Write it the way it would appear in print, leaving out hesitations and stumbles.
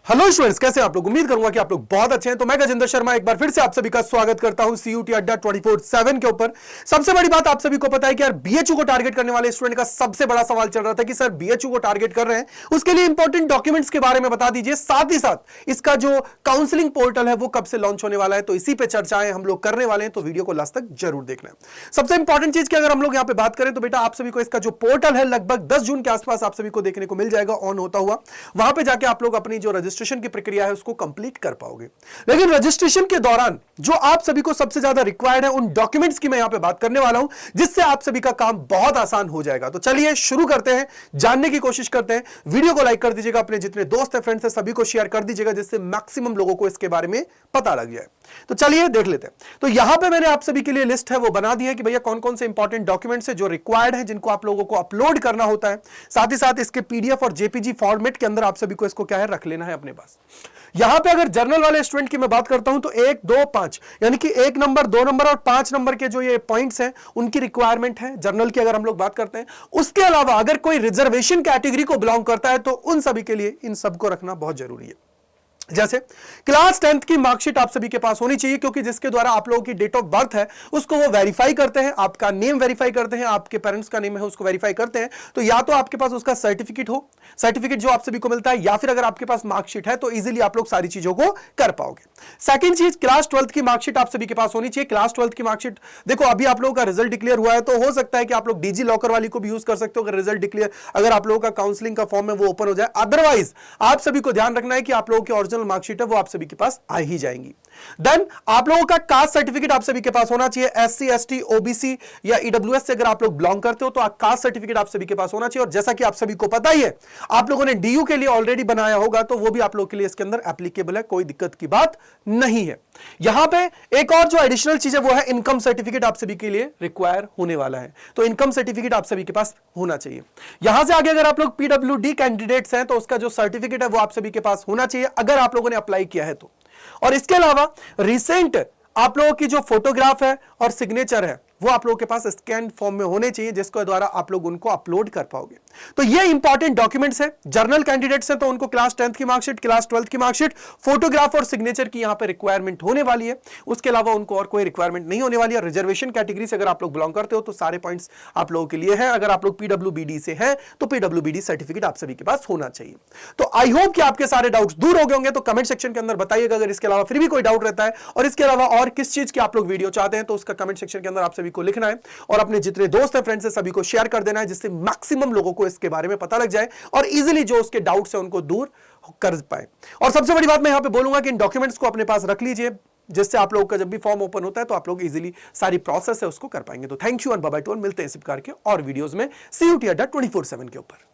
Hello students, कैसे हैं आप लोग। उम्मीद करूंगा कि आप लोग बहुत अच्छे हैं। तो मैं गजेंद्र शर्मा एक बार फिर से आप सभी का स्वागत करता हूं सीयूटी अड्डा 24/7 के ऊपर। सबसे बड़ी बात आप सभी को पता है कि यार बीएचयू को टारगेट करने वाले स्टूडेंट का सबसे बड़ा सवाल चल रहा था कि सर बीएचयू को टारगेट कर रहे हैं, उसके लिए इंपॉर्टेंट डॉक्यूमेंट्स के बारे में बता दीजिए, साथ ही साथ इसका जो काउंसलिंग पोर्टल है वो कब से लॉन्च होने वाला है। तो इसी पे चर्चाएं हम लोग करने वाले हैं, तो वीडियो को लास्ट तक जरूर देखना है। सबसे इंपॉर्टेंट चीज की अगर हम लोग यहां पे बात करें तो बेटा आप सभी को इसका जो पोर्टल है लगभग 10 जून के आसपास आप सभी को देखने को मिल जाएगा ऑन होता हुआ। वहां पे जाके आप लोग अपनी जो रजिस्ट्रेशन की प्रक्रिया है उसको कंप्लीट कर पाओगे। लेकिन रजिस्ट्रेशन के दौरान जो आप सभी को सबसे ज्यादा रिक्वायर्ड है उन डॉक्यूमेंट्स की मैं यहां पे बात करने वाला हूं, जिससे आप सभी का काम बहुत आसान हो जाएगा। तो चलिए शुरू करते हैं, जानने की कोशिश करते हैं। वीडियो को लाइक कर दीजिएगा, अपने जितने दोस्त है फ्रेंड्स है सभी को शेयर कर दीजिएगा, जिससे मैक्सिमम लोगों को इसके बारे में पता लग जाए। तो चलिए देख लेते हैं। तो यहां पे मैंने आप सभी के लिए लिस्ट है वो बना दी है कि भैया कौन कौन से इंपॉर्टेंट डॉक्यूमेंट्स है जो रिक्वायर्ड है, जिनको आप लोगों को अपलोड करना होता है। साथ ही साथ इसके पीडीएफ और जेपीजी फॉर्मेट के अंदर आप सभी को इसको क्या है रख लेना है अपने पास। यहां पे अगर जर्नल वाले स्टूडेंट की मैं बात करता हूं तो 1, 2, 5 यानी कि 1 नंबर, 2 नंबर और 5 नंबर के जो ये पॉइंट्स हैं उनकी रिक्वायरमेंट है जर्नल की, अगर हम लोग बात करते हैं। उसके अलावा अगर कोई रिजर्वेशन कैटेगरी को बिलोंग करता है तो उन सभी के लिए इन सबको रखना बहुत जरूरी है। जैसे क्लास 10th की मार्कशीट आप सभी के पास होनी चाहिए, क्योंकि जिसके द्वारा आप लोगों की डेट ऑफ बर्थ है उसको वो वेरीफाई करते हैं, आपका नेम वेरीफाई करते हैं, आपके पेरेंट्स का नेम है उसको वेरीफाई करते हैं। तो या तो आपके पास उसका सर्टिफिकेट हो, सर्टिफिकेट जो आप सभी को मिलता है, या फिर अगर आपके पास मार्कशीट है तो इजीली आप लोग सारी चीजों को कर पाओगे। सेकंड चीज, क्लास 12th की मार्कशीट आप सभी के पास होनी चाहिए। क्लास 12th की मार्कशीट देखो, अभी आप लोगों का रिजल्ट डिक्लेयर हुआ है तो हो सकता है कि आप लोग डिजी लॉकर वाली को भी यूज कर सकते हो अगर रिजल्ट डिक्लेयर, अगर आप लोगों का काउंसलिंग का फॉर्म है वो ओपन हो जाए। अदरवाइज आप सभी को ध्यान रखना है कि आप लोगों की ओरिजिनल मार्कशीट है वो आप सभी के पास आ ही जाएंगी। देन आप लोगों का कास्ट सर्टिफिकेट आप सभी के पास होना चाहिए। एससी, एसटी, ओबीसी या ईडब्ल्यूएस से अगर आप लोग बिलोंग करते हो तो कास्ट सर्टिफिकेट आप सभी के पास होना चाहिए। और जैसा कि आप सभी को पता ही है, आप लोगों ने डीयू के लिए ऑलरेडी बनाया होगा तो वो भी आप लोगों के लिए इसके अंदर एप्लीकेबल है, कोई दिक्कत की बात नहीं है। यहां पे एक और जो एडिशनल चीज है वो है इनकम सर्टिफिकेट आप सभी के लिए रिक्वायर होने वाला है। तो इनकम सर्टिफिकेट आप सभी के पास होना चाहिए। यहां से आगे अगर आप लोग पीडब्ल्यूडी कैंडिडेट्स हैं तो उसका जो सर्टिफिकेट है वो आप सभी के पास होना चाहिए अगर आप लोगों ने अप्लाई किया है तो। और इसके अलावा रिसेंट आप लोगों की जो फोटोग्राफ है और सिग्नेचर है वो आप लोगों के पास स्कैन फॉर्म में होने चाहिए, जिसके द्वारा आप लोग उनको अपलोड कर पाओगे। तो ये इंपॉर्टेंट डॉक्यूमेंट्स है। जर्नल कैंडिडेट्स हैं तो उनको क्लास 10th की मार्कशीट, क्लास 12th की मार्कशीट, फोटोग्राफ और सिग्नेचर की यहां पे रिक्वायरमेंट होने वाली है। उसके अलावा उनको और कोई रिक्वायरमेंट नहीं होने वाली है। रिजर्वेशन कैटेगरी से अगर आप लोग बिलोंग करते हो तो सारे पॉइंट्स आप लोगों के लिए है। अगर आप लोग पीडब्ल्यूबीडी से हैं तो पीडब्ल्यूबीडी सर्टिफिकेट आप सभी के पास होना चाहिए। तो आई होप कि आपके सारे डाउट्स दूर हो गए होंगे। तो कमेंट सेक्शन के अंदर बताइएगा अगर इसके अलावा फिर भी कोई डाउट रहता है, और इसके अलावा और किस चीज की आप लोग वीडियो चाहते हैं तो उसका कमेंट सेक्शन के अंदर आप सभी को लिखना है। और अपने जितने दोस्त हैं फ्रेंड्स हैं सभी को शेयर कर देना है, जिससे मैक्सिमम लोगों को इसके बारे में पता लग जाए और इजीली जो उसके डाउट्स हैं उनको दूर कर पाए। और सबसे बड़ी बात मैं यहां पे बोलूंगा कि इन डॉक्यूमेंट्स को अपने पास रख लीजिए, जिससे आप लोगों का जब भी फॉर्म ओपन होता है तो आप लोग इजीली सारी प्रोसेस है उसको कर पाएंगे। तो thank you and bye bye too, मिलते हैं इस प्रकार के और वीडियोस में सीयूटी अड्डा 24/7 के ऊपर।